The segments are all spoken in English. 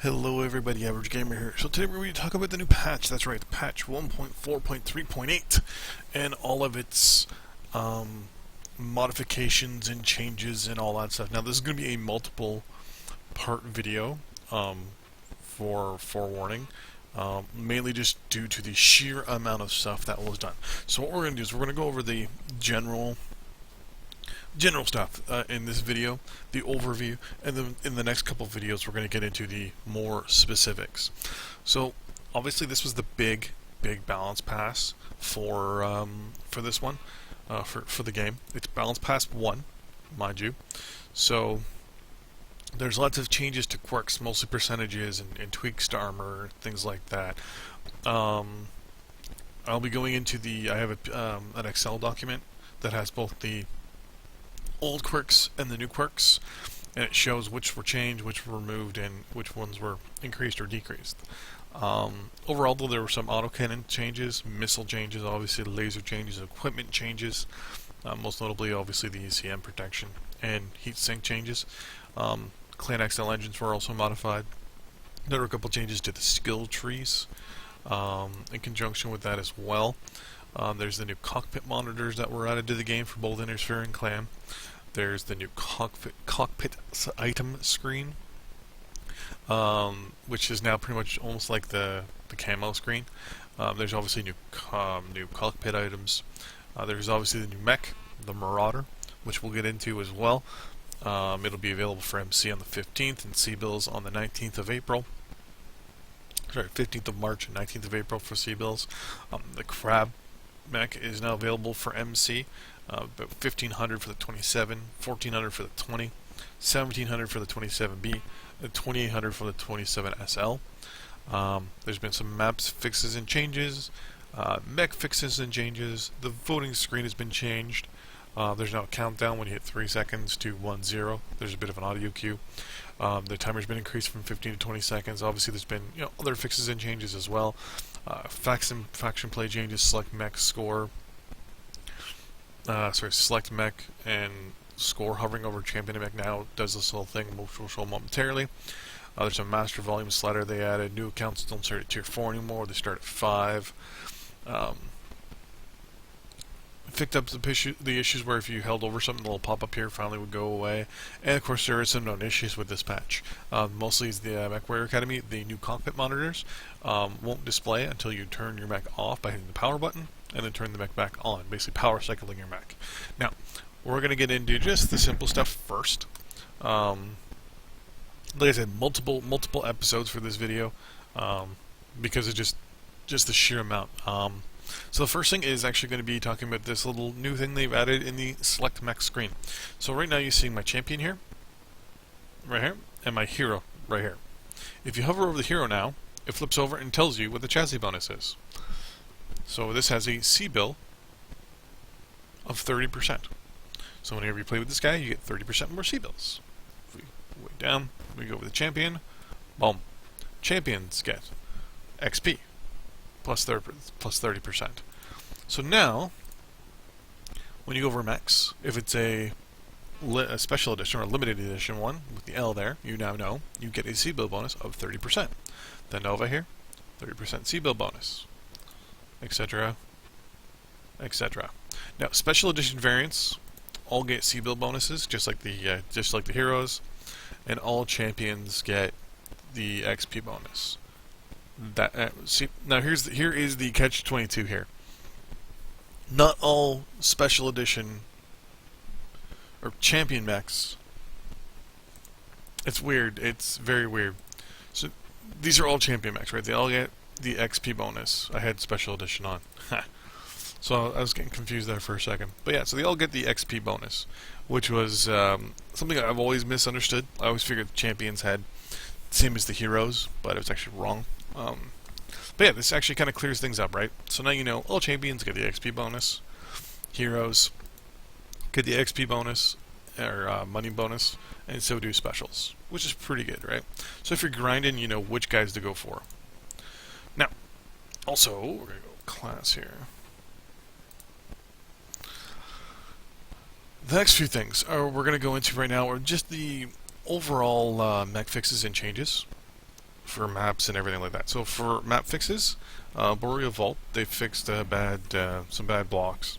Hello everybody, Average Gamer here. So today we're going to talk about the new patch, that's right, patch 1.4.3.8 and all of its modifications and changes and all that stuff. Now this is going to be a multiple part video for forewarning, mainly just due to the sheer amount of stuff that was done. So what we're going to do is we're going to go over the general stuff in this video, the overview, and then in the next couple videos we're going to get into the more specifics. So obviously this was the big balance pass for this one, for the game. It's balance pass 1, mind you. So there's lots of changes to quirks, mostly percentages and tweaks to armor, things like that. I'll be going into I have an Excel document that has both the old quirks and the new quirks, and it shows which were changed, which were removed, and which ones were increased or decreased. Overall, though, there were some autocannon changes, missile changes, obviously laser changes, equipment changes, most notably, obviously, the ECM protection and heatsink changes. Clan XL engines were also modified. There were a couple changes to the skill trees in conjunction with that as well. There's the new cockpit monitors that were added to the game for both Intersphere and Clan. There's the new cockpit item screen, which is now pretty much almost like the camo screen. There's obviously new cockpit items. There's obviously the new mech, the Marauder, which we'll get into as well. It'll be available for MC on the 15th and C-Bills on the 19th of April. Sorry, 15th of March and 19th of April for C-Bills. The Crab mech is now available for MC, about 1500 for the 27, 1400 for the 20, 1700 for the 27B, and 2800 for the 27SL. There's been some maps fixes and changes, mech fixes and changes. The voting screen has been changed. There's now a countdown when you hit 3 seconds to 1-0. There's a bit of an audio cue. The timer's been increased from 15 to 20 seconds. Obviously, there's been other fixes and changes as well. Faction play changes, select mech score. Select mech and score hovering over champion mech now does this little thing, which we'll show momentarily. There's a master volume slider they added. New accounts don't start at tier 4 anymore, they start at 5. Picked up the issues where if you held over something, the little pop-up here finally would go away. And of course there are some known issues with this patch. Mostly is the Mechwarrior Academy. The new cockpit monitors won't display until you turn your mech off by hitting the power button and then turn the mech back on, basically power cycling your mech. Now, we're going to get into just the simple stuff first. Like I said, multiple episodes for this video because of just the sheer amount. So the first thing is actually going to be talking about this little new thing they've added in the select mech screen. So right now you're seeing my champion here, right here, and my hero right here. If you hover over the hero now, it flips over and tells you what the chassis bonus is. So this has a C-bill of 30%. So whenever you play with this guy, you get 30% more C-bills. If we way down, we go with the champion, boom. Champions get XP. Plus 30%. So now, when you go over mechs, if it's a special edition or a limited edition one with the L there, you now know you get a C-bill bonus of 30%. The Nova here, 30% C-bill bonus, etc., etc. Now, special edition variants all get C-bill bonuses, just like the heroes, and all champions get the XP bonus. See, now here is the catch-22 here. Not all special edition or champion mechs. It's weird. It's very weird. So these are all champion mechs, right? They all get the XP bonus. I had special edition on. So I was getting confused there for a second. But yeah, so they all get the XP bonus, which was something I've always misunderstood. I always figured the champions had the same as the heroes, but it was actually wrong. But yeah, this actually kind of clears things up, right? So now you know all champions get the XP bonus, heroes get the XP bonus, or money bonus, and so do specials, which is pretty good, right? So if you're grinding, you know which guys to go for. Now, also, we're going to go class here. The next few things we're going to go into right now are just the overall mech fixes and changes. for maps and everything like that. So for map fixes, Boreal Vault, they fixed some bad blocks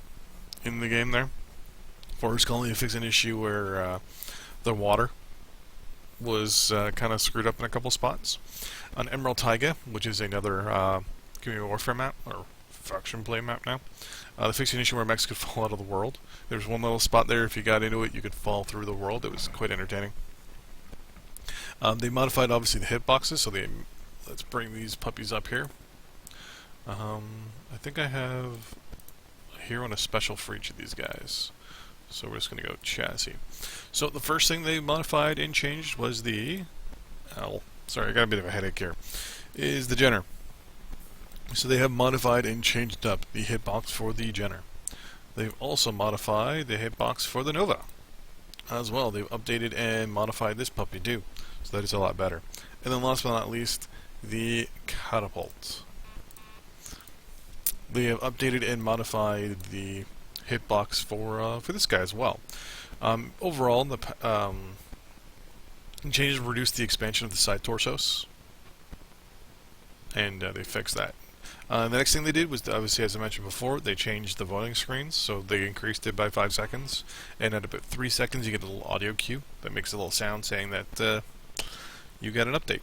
in the game there. Forest Colony fixed an issue where the water was kind of screwed up in a couple spots. On Emerald Taiga, which is another Community Warfare map, or faction play map now, they fixed an issue where mechs could fall out of the world. There's one little spot there, if you got into it, you could fall through the world. It was quite entertaining. They modified, obviously, the hitboxes, so let's bring these puppies up here. I think I have a hero and a special for each of these guys. So we're just going to go chassis. So the first thing they modified and changed was sorry, I got a bit of a headache here. Is the Jenner. So they have modified and changed up the hitbox for the Jenner. They've also modified the hitbox for the Nova as well. They've updated and modified this puppy too. So that is a lot better. And then last but not least, the Catapult. They have updated and modified the hitbox for this guy as well. Overall, the changes reduced the expansion of the side torsos, and they fixed that. The next thing they did was, obviously, as I mentioned before, they changed the voting screens, so they increased it by 5 seconds, and at about 3 seconds you get a little audio cue that makes a little sound saying that you got an update.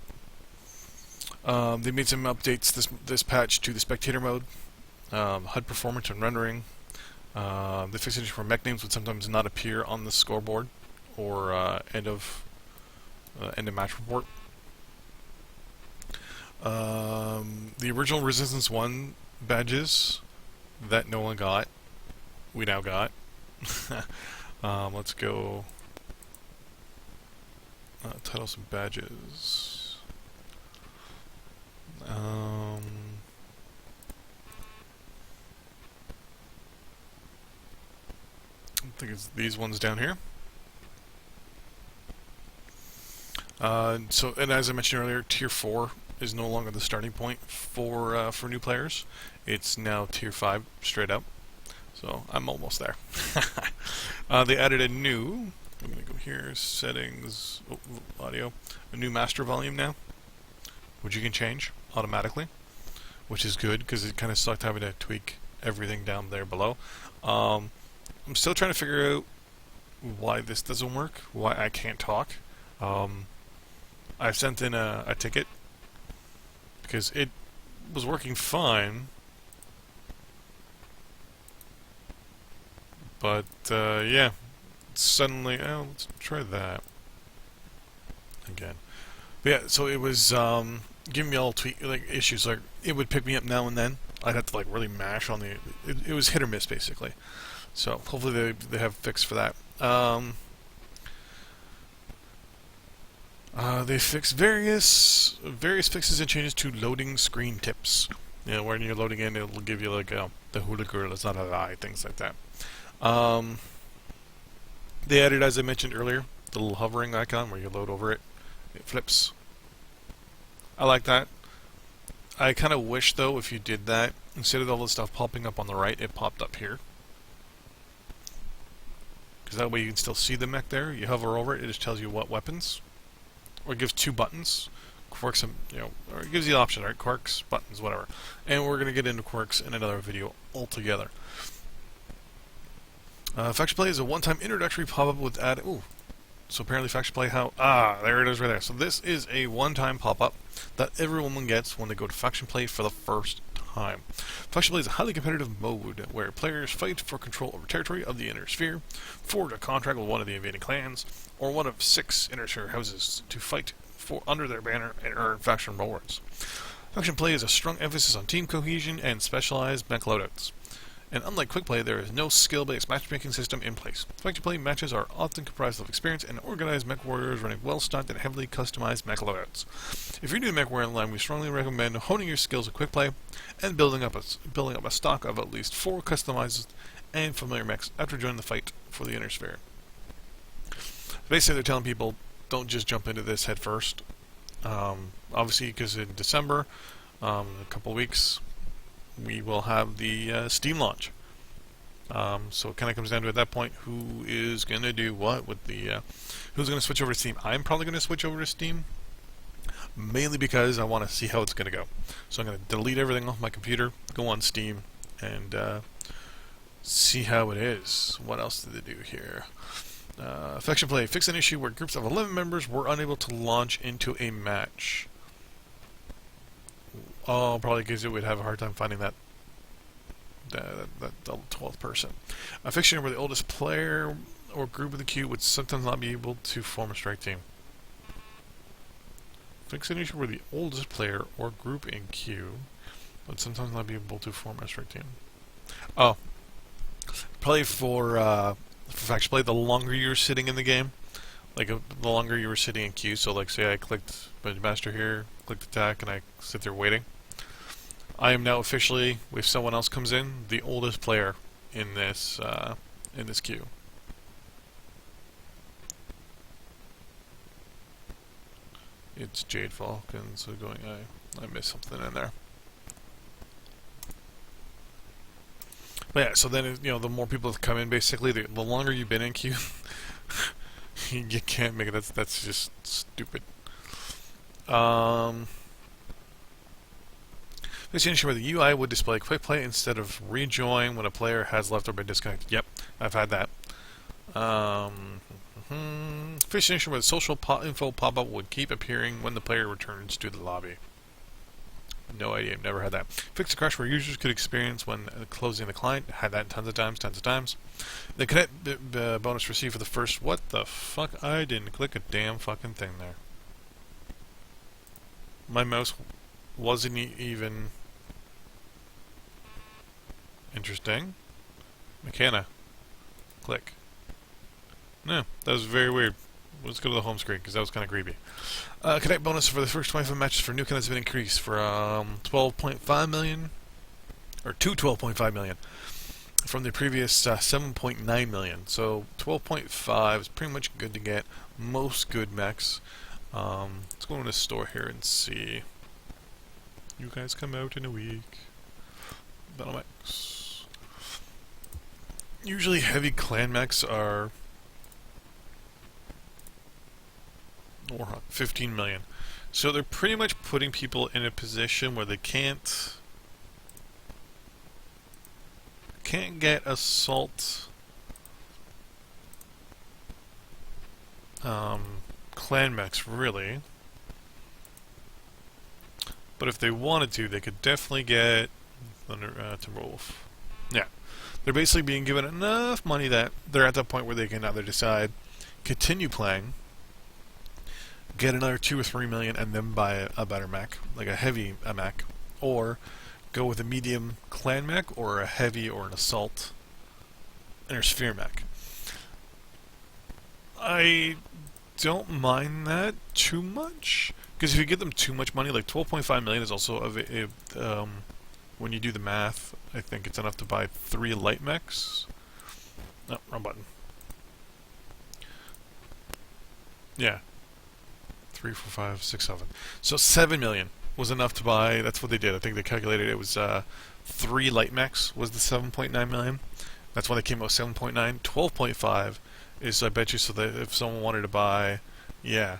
They made some updates this patch to the spectator mode, HUD performance and rendering. The fixed issue for mech names would sometimes not appear on the scoreboard or end of match report. The original Resistance 1 badges that no one got, we now got. Let's go. Titles and badges. I think it's these ones down here. And as I mentioned earlier, Tier 4 is no longer the starting point for new players. It's now Tier 5 straight up. So I'm almost there. They added a new. I'm gonna go here, settings, audio, a new master volume now, which you can change automatically, which is good because it kind of sucked having to tweak everything down there below. I'm still trying to figure out why this doesn't work, why I can't talk. I've sent in a ticket because it was working fine, but yeah, suddenly, let's try that again. But yeah, so it was giving me all issues. Like it would pick me up now and then. I'd have to really mash on the. It was hit or miss basically. So hopefully they have a fix for that. They fixed various fixes and changes to loading screen tips. You know, when you're loading in, it'll give you the hula girl is not alive, things like that. They added, as I mentioned earlier, the little hovering icon where you load over it. It flips. I like that. I kind of wish, though, if you did that, instead of all this stuff popping up on the right, it popped up here. Because that way you can still see the mech there. You hover over it, it just tells you what weapons. Or it gives 2 buttons. Quirks, or it gives you the option, right? Quirks, buttons, whatever. And we're going to get into quirks in another video altogether. Faction Play is a one-time introductory pop-up with so apparently Faction Play, there it is right there. So this is a one-time pop-up that everyone gets when they go to Faction Play for the first time. Faction Play is a highly competitive mode where players fight for control over territory of the Inner Sphere, forge a contract with one of the invading clans, or one of 6 Inner Sphere houses to fight under their banner and earn faction rewards. Faction Play is a strong emphasis on team cohesion and specialized mech loadouts. And unlike Quick Play, there is no skill-based matchmaking system in place. Faction Play matches are often comprised of experienced and organized mech warriors running well-stocked and heavily customized mech loadouts. If you're new to Mechwarrior Online, we strongly recommend honing your skills at Quick Play and building up a stock of at least 4 customized and familiar mechs after joining the fight for the Inner Sphere. Basically, they're telling people, don't just jump into this head first. Obviously, because in December, a couple weeks, we will have the Steam launch. So it kind of comes down to, at that point, who is going to do what with the... who's going to switch over to Steam? I'm probably going to switch over to Steam. mainly because I want to see how it's going to go. So I'm going to delete everything off my computer, go on Steam, and see how it is. What else did they do here? Affection play. Fix an issue where groups of 11 members were unable to launch into a match. Oh, probably because it would have a hard time finding that 12th person. Affection where the oldest player or group of the queue would sometimes not be able to form a strike team. Fix an issue where the oldest player or group in queue would sometimes not be able to form a strike team. Oh, probably for faction play, the longer you're sitting in the game, like the longer you were sitting in queue, so like say I clicked Master here, clicked attack, and I sit there waiting. I am now officially, if someone else comes in, the oldest player in this queue. It's Jade Falcon, so going, I missed something in there. But yeah, so then the more people that come in, basically, the longer you've been in queue, you can't make it. That's just stupid. This issue where the UI would display quick play instead of rejoin when a player has left or been disconnected. Yep, I've had that. Fishing issue where the social info pop-up would keep appearing when the player returns to the lobby. No idea, I've never had that. Fix a crash where users could experience when closing the client. Had that tons of times. The connect bonus received for the first. What the fuck? I didn't click a damn fucking thing there. My mouse wasn't even interesting. Mechana. Click. No, that was very weird. Let's go to the home screen because that was kind of creepy. Connect bonus for the first 25 matches for new connects have been increased from 12.5 million or to 12.5 million from the previous 7.9 million. So 12.5 is pretty much good to get most good mechs. Let's go in the store here and see. You guys come out in a week. Battle mechs. Usually heavy clan mechs are 15 million. So they're pretty much putting people in a position where they can't get assault clan mechs really. But if they wanted to, they could definitely get Timberwolf. Yeah. They're basically being given enough money that they're at the point where they can either decide continue playing, get another 2 or 3 million, and then buy a better mech, like a heavy mech, or go with a medium clan mech, or a heavy or an assault intersphere mech. I don't mind that too much, because if you give them too much money, like 12.5 million is also when you do the math, I think it's enough to buy 3 light mechs. No, wrong button. Yeah. 3, 4, 5, 6, 7. So 7 million was enough to buy. That's what they did. I think they calculated it was 3 light mechs was the 7.9 million. That's why they came out with 7.9. 12.5 is, I bet you, so that if someone wanted to buy, yeah,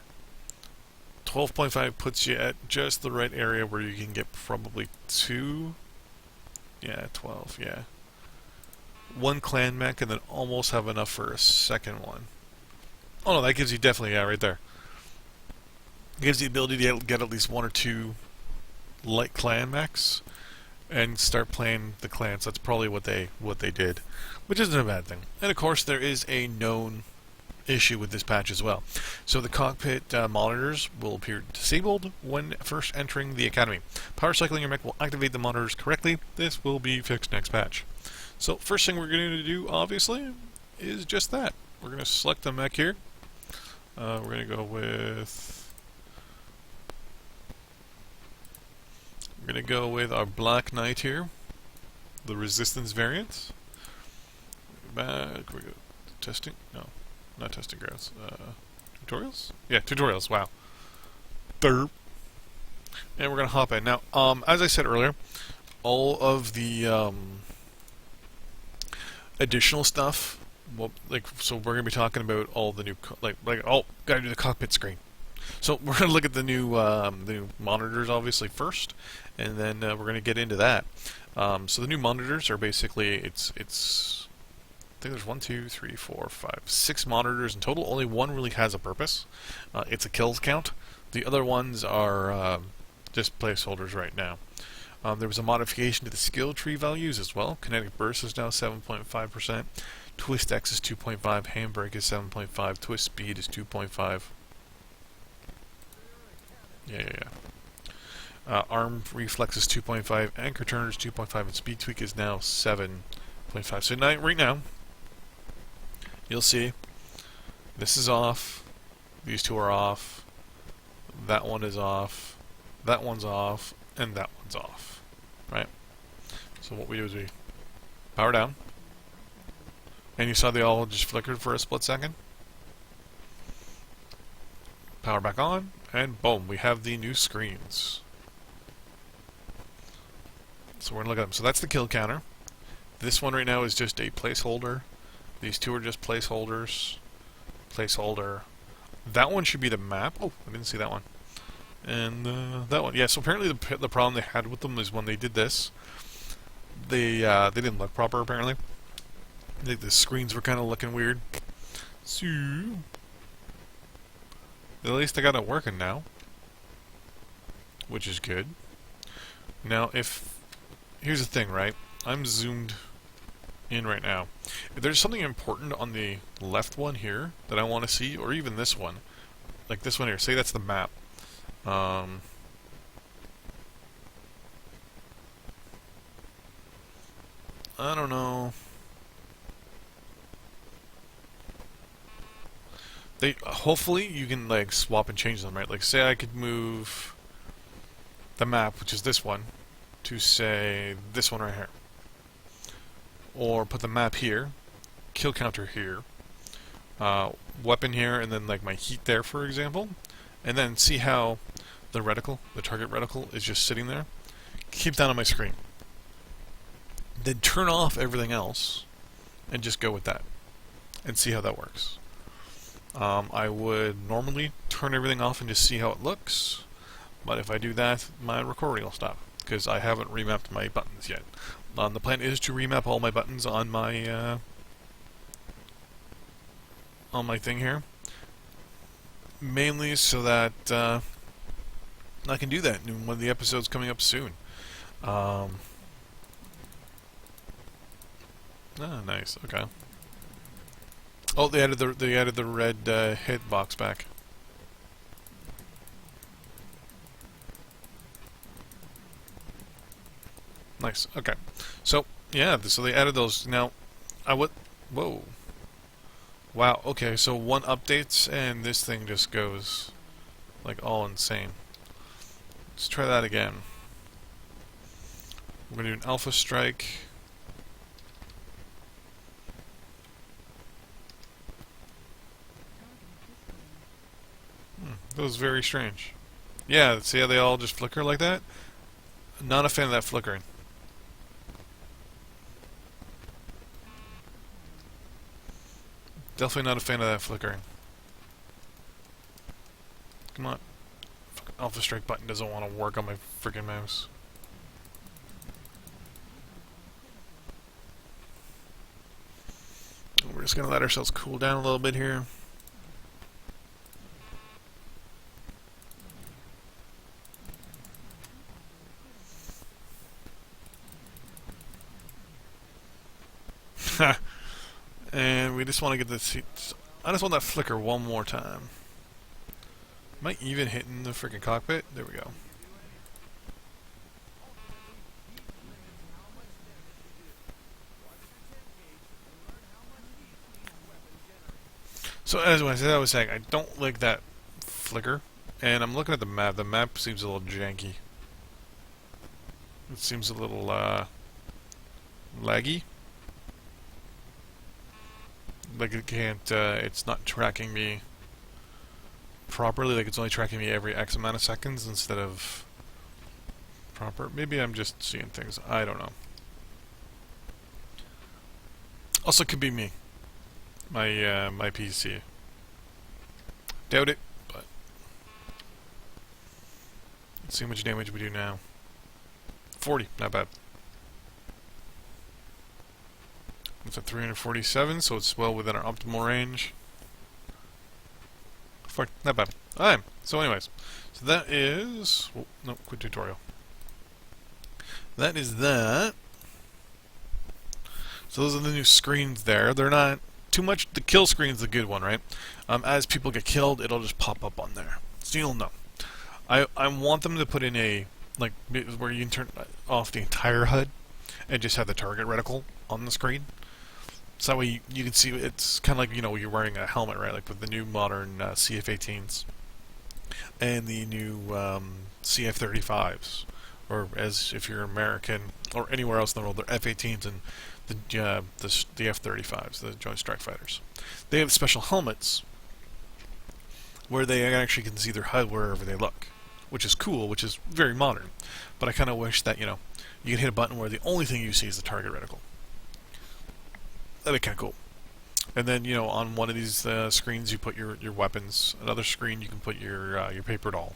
12.5 puts you at just the right area where you can get probably 2. Yeah, 12. Yeah, 1 clan mech and then almost have enough for a second one. Oh no, that gives you definitely, yeah, right there. It gives you the ability to get at least 1 or 2 light clan mechs and start playing the clans. That's probably what they did, which isn't a bad thing. And of course, there is a known issue with this patch as well. So the cockpit monitors will appear disabled when first entering the academy. Power cycling your mech will activate the monitors correctly. This will be fixed next patch. So first thing we're going to do, obviously, is just that. We're going to select the mech here. We're going to go with our Black Knight here, the Resistance variant. Back we go. Testing? No, not testing grounds. Tutorials? Yeah, tutorials. Wow. Derp. And we're gonna hop in now. As I said earlier, all of the additional stuff. Well, so we're gonna be talking about all the new, gotta do the cockpit screen. So we're going to look at the new monitors, obviously, first, and then we're going to get into that. So the new monitors are basically I think there's 1, 2, 3, 4, 5, 6 monitors in total. Only one really has a purpose. It's a kills count. The other ones are just placeholders right now. There was a modification to the skill tree values as well. Kinetic burst is now 7.5%. Twist X is 2.5. Handbrake is 7.5. Twist speed is 2.5. Yeah. Arm reflex is 2.5. Anchor turn is 2.5. And speed tweak is now 7.5. So now, right now, you'll see this is off. These two are off. That one is off. That one's off. And that one's off. Right? So what we do is we power down. And you saw they all just flickered for a split second. Power back on. And boom, we have the new screens. So we're going to look at them. So that's the kill counter. This one right now is just a placeholder. These two are just placeholders. Placeholder. That one should be the map. Oh, I didn't see that one. And that one. Yeah, so apparently the problem they had with them is when they did this, they didn't look proper, apparently. The screens were kind of looking weird. So, at least I got it working now, which is good. Now, here's the thing, right? I'm zoomed in right now. If there's something important on the left one here that I want to see, or even this one, like this one here, say that's the map. I don't know. Hopefully you can like swap and change them, right? Like say I could move the map, which is this one, to say this one right here. Or put the map here, kill counter here, weapon here, and then like my heat there, for example. And then see how the reticle, the target reticle, is just sitting there. Keep that on my screen. Then turn off everything else and just go with that. And see how that works. I would normally turn everything off and just see how it looks, but if I do that, my recording will stop, because I haven't remapped my buttons yet. The plan is to remap all my buttons on my thing here, mainly so that I can do that when the episode's coming up soon. Nice. Okay. Oh, they added the red hitbox back. Nice. Okay. So yeah, so they added those. Now, whoa. Wow. Okay. So one updates and this thing just goes like all insane. Let's try that again. We're gonna do an alpha strike. That was very strange. Yeah, see how they all just flicker like that? Not a fan of that flickering. Definitely not a fan of that flickering. Come on. Fucking alpha strike button doesn't want to work on my freaking mouse. We're just going to let ourselves cool down a little bit here. And we just want to get this. I just want that flicker one more time. Am I even hitting the freaking cockpit? There we go. So as I was saying, I don't like that flicker. And I'm looking at the map. The map seems a little janky. It seems a little laggy. Like it can't, it's not tracking me properly, like it's only tracking me every X amount of seconds instead of proper. Maybe I'm just seeing things, I don't know. Also could be me. My PC. Doubt it, but Let's see how much damage we do now. 40, not bad. It's at 347, so it's well within our optimal range. Not bad. Alright, so anyways. So that is... Oh, no, quit tutorial. That is that. So those are the new screens there. They're not too much... The kill screen's the good one, right? As people get killed, it'll just pop up on there. So you'll know. I want them to put in a... Like, where you can turn off the entire HUD and just have the target reticle on the screen. So that way you can see, it's kind of like, you know, you're wearing a helmet, right? Like with the new modern CF-18s and the new CF-35s, or as if you're American or anywhere else in the world, they're F-18s and the F-35s, the Joint Strike Fighters. They have special helmets where they actually can see their HUD wherever they look, which is cool, which is very modern. But I kind of wish that, you know, you can hit a button where the only thing you see is the target reticle. That'd be kind of cool. And then, you know, on one of these screens you put your weapons. Another screen you can put your paper doll.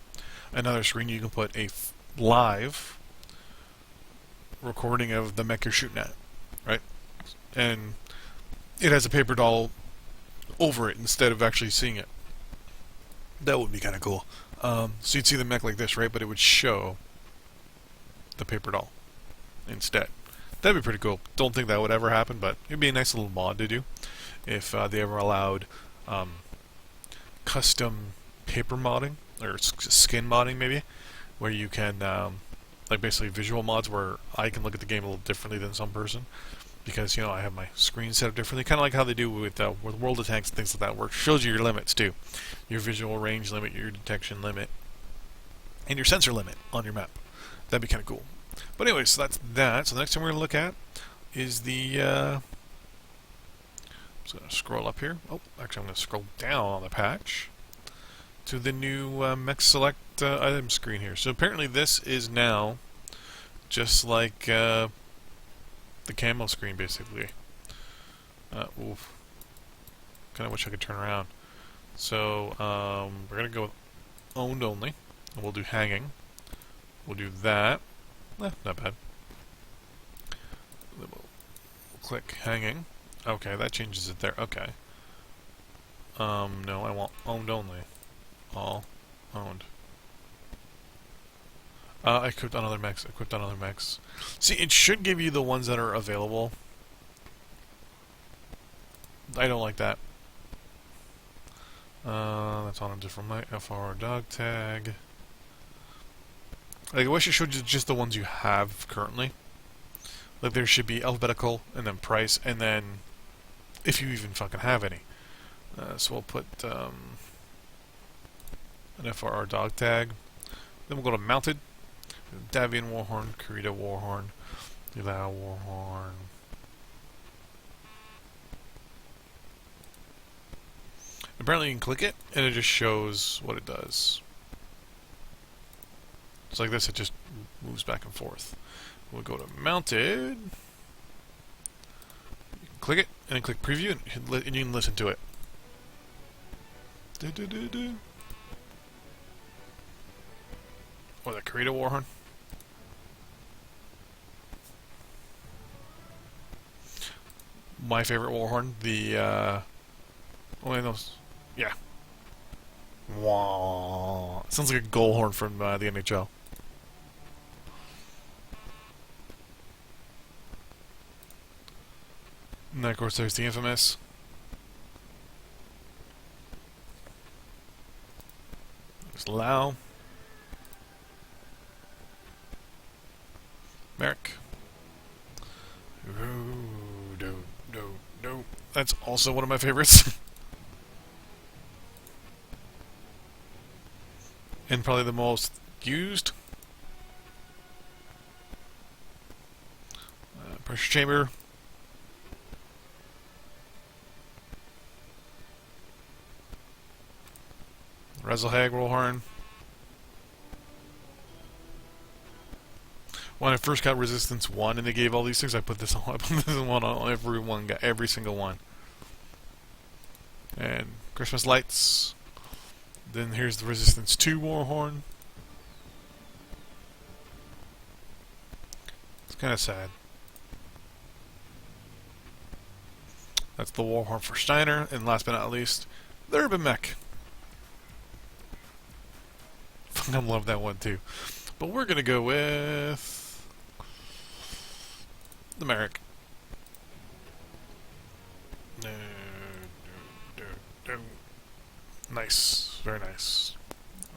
Another screen you can put a live recording of the mech you're shooting at, right? And it has a paper doll over it instead of actually seeing it. That would be kind of cool. So you'd see the mech like this, right? But it would show the paper doll instead. That'd be pretty cool. Don't think that would ever happen, but it'd be a nice little mod to do if they ever allowed custom paper modding or skin modding, maybe, where you can like basically visual mods where I can look at the game a little differently than some person because, you know, I have my screen set up differently, kind of like how they do with World of Tanks and things like that, where it shows you your limits too, your visual range limit, your detection limit, and your sensor limit on your map. That'd be kind of cool. But anyway, so that's that. So the next thing we're going to look at is the... I'm just going to scroll up here. Oh, actually I'm going to scroll down on the patch to the new Mech Select item screen here. So apparently this is now just like the camo screen, basically. Oof. Kind of wish I could turn around. So we're going to go with owned only. And we'll do hanging. We'll do that. Not bad. Then we'll click hanging. Okay, that changes it there. Okay. No, I want owned only. All owned. I equipped on other mechs. Equipped on other mechs. See, it should give you the ones that are available. I don't like that. That's on a different mic. FR dog tag. Like, I wish it showed you just the ones you have currently. Like, there should be alphabetical, and then price, and then if you even fucking have any. So we'll put an FRR dog tag. Then we'll go to mounted. Davian Warhorn, Kurita Warhorn, Yulao Warhorn. Apparently you can click it, and it just shows what it does. It's like this, it just moves back and forth. We'll go to mounted. You can click it, and then click preview, and you can listen to it. Or the Kurita Warhorn. My favorite Warhorn, the only those, yeah. Wah. Sounds like a goal horn from the NHL. And then, of course, there's the infamous. There's Lao. Merrick. No. That's also one of my favorites. And probably the most used. Pressure chamber. Rezelhag Rollhorn. When I first got Resistance 1 and they gave all these things, I put this on. I put this one on everyone, got every single one. And Christmas lights. Then here's the Resistance 2 Warhorn. It's kind of sad. That's the Warhorn for Steiner, and last but not least, the Urban Mech. I love that one too. But we're gonna go with the Merrick. No, no, no, no. Nice, very nice.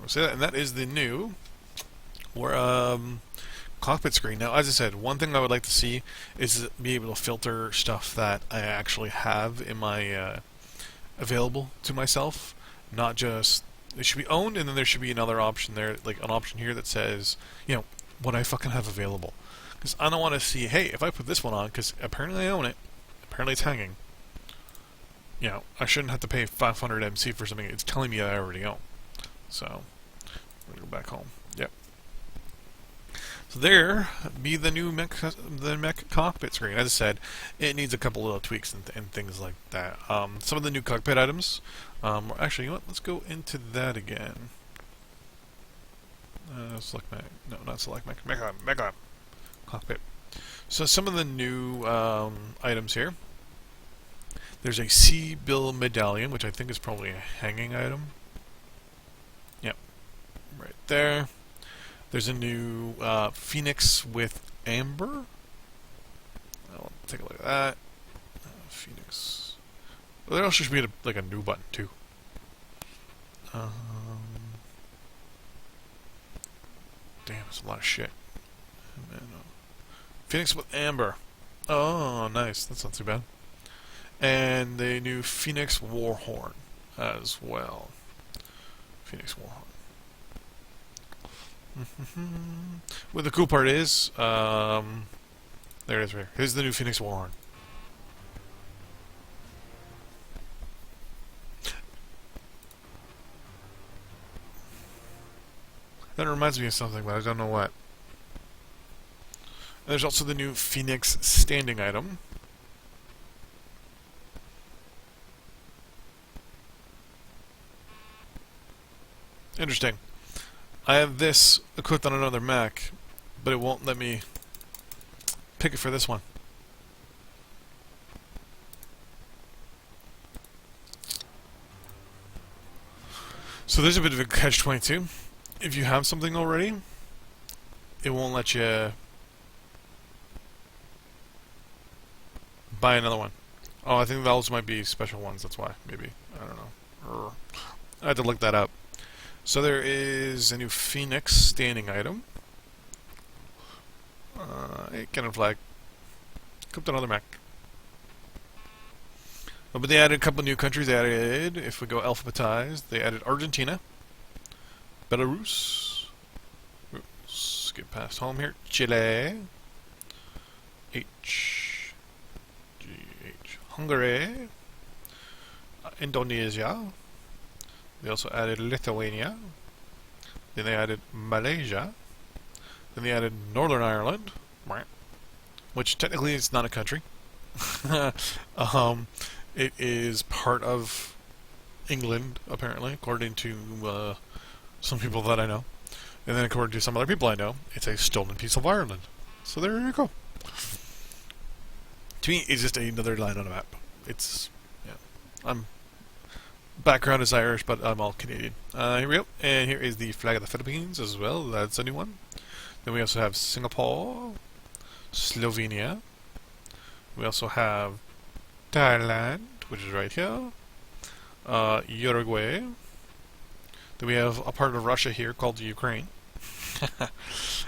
I'll say that, and that is the new cockpit screen. Now, as I said, one thing I would like to see is be able to filter stuff that I actually have in my available to myself, not just it should be owned, and then there should be another option there, like an option here that says, you know, what I fucking have available. Because I don't want to see, hey, if I put this one on, because apparently I own it, apparently it's hanging. You know, I shouldn't have to pay 500 MC for something it's telling me I already own. So, I'm gonna go back home. Yep. So there be the new mech cockpit screen. As I said, it needs a couple little tweaks and things like that. Some of the new cockpit items. Actually, you know what? Let's go into that again. Select mech. No, not select mech. Mega cockpit. So some of the new items here. There's a C-bill medallion, which I think is probably a hanging item. Yep, right there. There's a new Phoenix with Amber. I'll take a look at that. Phoenix. Well, there also should be like a new button too. Damn, it's a lot of shit. Phoenix with Amber. Oh, nice. That's not too bad. And the new Phoenix Warhorn as well. Phoenix Warhorn. What the cool part is, there it is right here. Here's the new Phoenix Warhorn. That reminds me of something, but I don't know what. And there's also the new Phoenix standing item. Interesting. I have this equipped on another Mac, but it won't let me pick it for this one. So there's a bit of a catch-22. If you have something already, it won't let you buy another one. Oh, I think those might be special ones, that's why, maybe. I don't know. I had to look that up. So there is a new Phoenix standing item. A cannon flag. Equipped on another Mac. Oh, but they added a couple new countries. They added, if we go alphabetized, they added Argentina, Belarus, skip past home here, Chile, Hungary, Indonesia. They also added Lithuania. Then they added Malaysia. Then they added Northern Ireland, which technically is not a country. It is part of England, apparently, according to some people that I know. And then according to some other people I know, it's a stolen piece of Ireland. So there you go. To me, it's just another line on a map. It's, yeah, I'm background is Irish, but I'm all Canadian. Here we go. And here is the flag of the Philippines as well. That's a new one. Then we also have Singapore, Slovenia. We also have Thailand, which is right here. Uruguay. Then we have a part of Russia here called the Ukraine.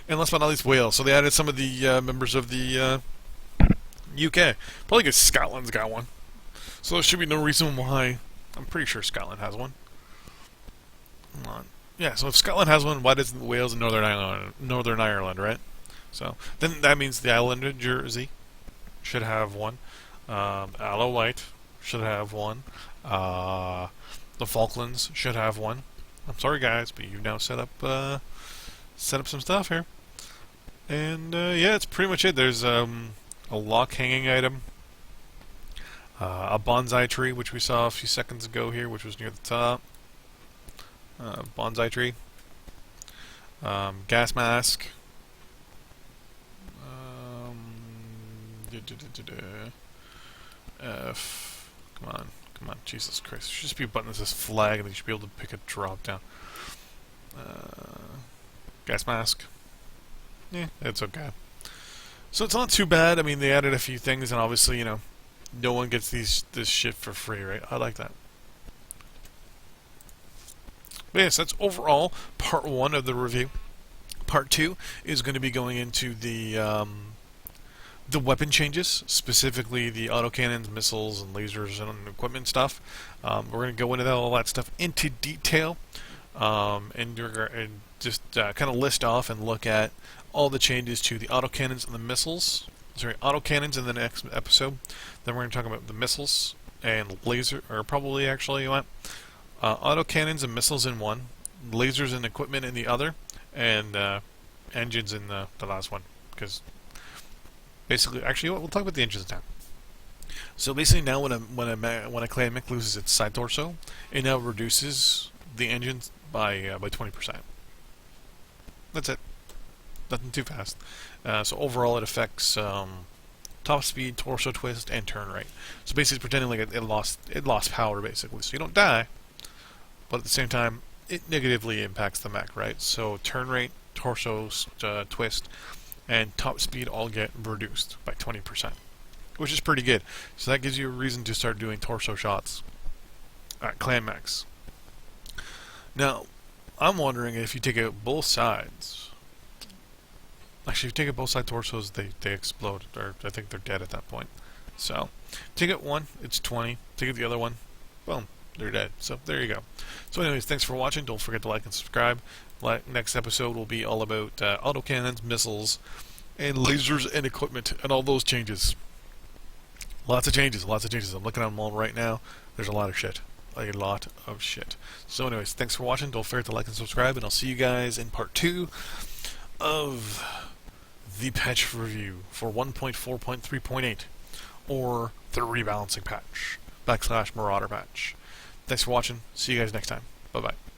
And last but not least, Wales. So they added some of the members of the UK. Probably because Scotland's got one. So there should be no reason why. I'm pretty sure Scotland has one. Come on. Yeah, so if Scotland has one, why doesn't Wales and Northern Ireland, right? So then that means the island of Jersey should have one. Isle of Wight should have one. The Falklands should have one. I'm sorry, guys, but you've now set up some stuff here. And yeah, that's pretty much it. There's a lock hanging item. A bonsai tree, which we saw a few seconds ago here, which was near the top. Bonsai tree. Gas mask. F. Come on, Jesus Christ. There should just be a button that says flag, and you should be able to pick a drop down. Gas mask. Yeah, it's okay. So it's not too bad. I mean, they added a few things, and obviously, you know, no one gets this shit for free, right? I like that. But yes, that's overall part 1 of the review. Part 2 is going to be going into the weapon changes, specifically the autocannons, missiles, and lasers and equipment stuff. We're going to go into all that stuff into detail, and just kind of list off and look at all the changes to the autocannons and the missiles. Sorry, autocannons in the next episode. Then we're going to talk about the missiles and laser, or probably actually what? Autocannons and missiles in one, lasers and equipment in the other, and engines in the last one. Because basically, actually, we'll talk about the engines now. So basically, now when a clan mech loses its side torso, it now reduces the engines by 20%. That's it. Nothing too fast. So overall, it affects top speed, torso twist, and turn rate. So basically, it's pretending like it lost power, basically. So you don't die, but at the same time, it negatively impacts the mech, right? So turn rate, torso twist, and top speed all get reduced by 20%, which is pretty good. So that gives you a reason to start doing torso shots at clan mechs. Now, I'm wondering if you take out both sides. Actually, if you take out both side torsos, they explode, or I think they're dead at that point. So, take out one, it's 20. Take out the other one, boom, they're dead. So, there you go. So anyways, thanks for watching. Don't forget to like and subscribe. Next episode will be all about autocannons, missiles, and lasers and equipment, and all those changes. Lots of changes. I'm looking at them all right now. There's a lot of shit. A lot of shit. So anyways, thanks for watching. Don't forget to like and subscribe, and I'll see you guys in part 2 of the patch review for 1.4.3.8, or the rebalancing patch / Marauder patch. Thanks for watching. See you guys next time. Bye bye.